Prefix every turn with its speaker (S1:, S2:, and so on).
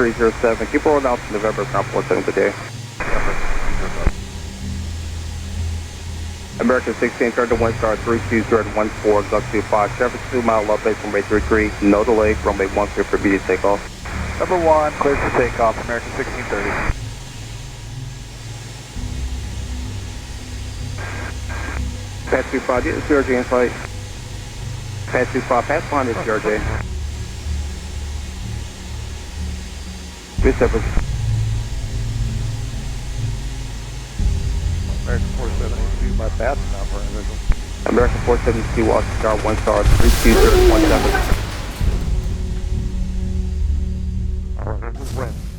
S1: 307. Keep rolling out to November, ground 47, good day. American 16, turn to 1 star 32014, Gulf 25, 72 mile love base, runway 33, no delay, runway 1 clear for immediate takeoff.
S2: Number 1, clear for takeoff, American 1630.
S1: Pass 25, get the CRJ in sight. Pass 25, pass behind the CRJ. Good separate.
S2: American 472, my path now for individual.
S1: American 472, watch star 1 star 32017.
S2: Alright, this is Brent.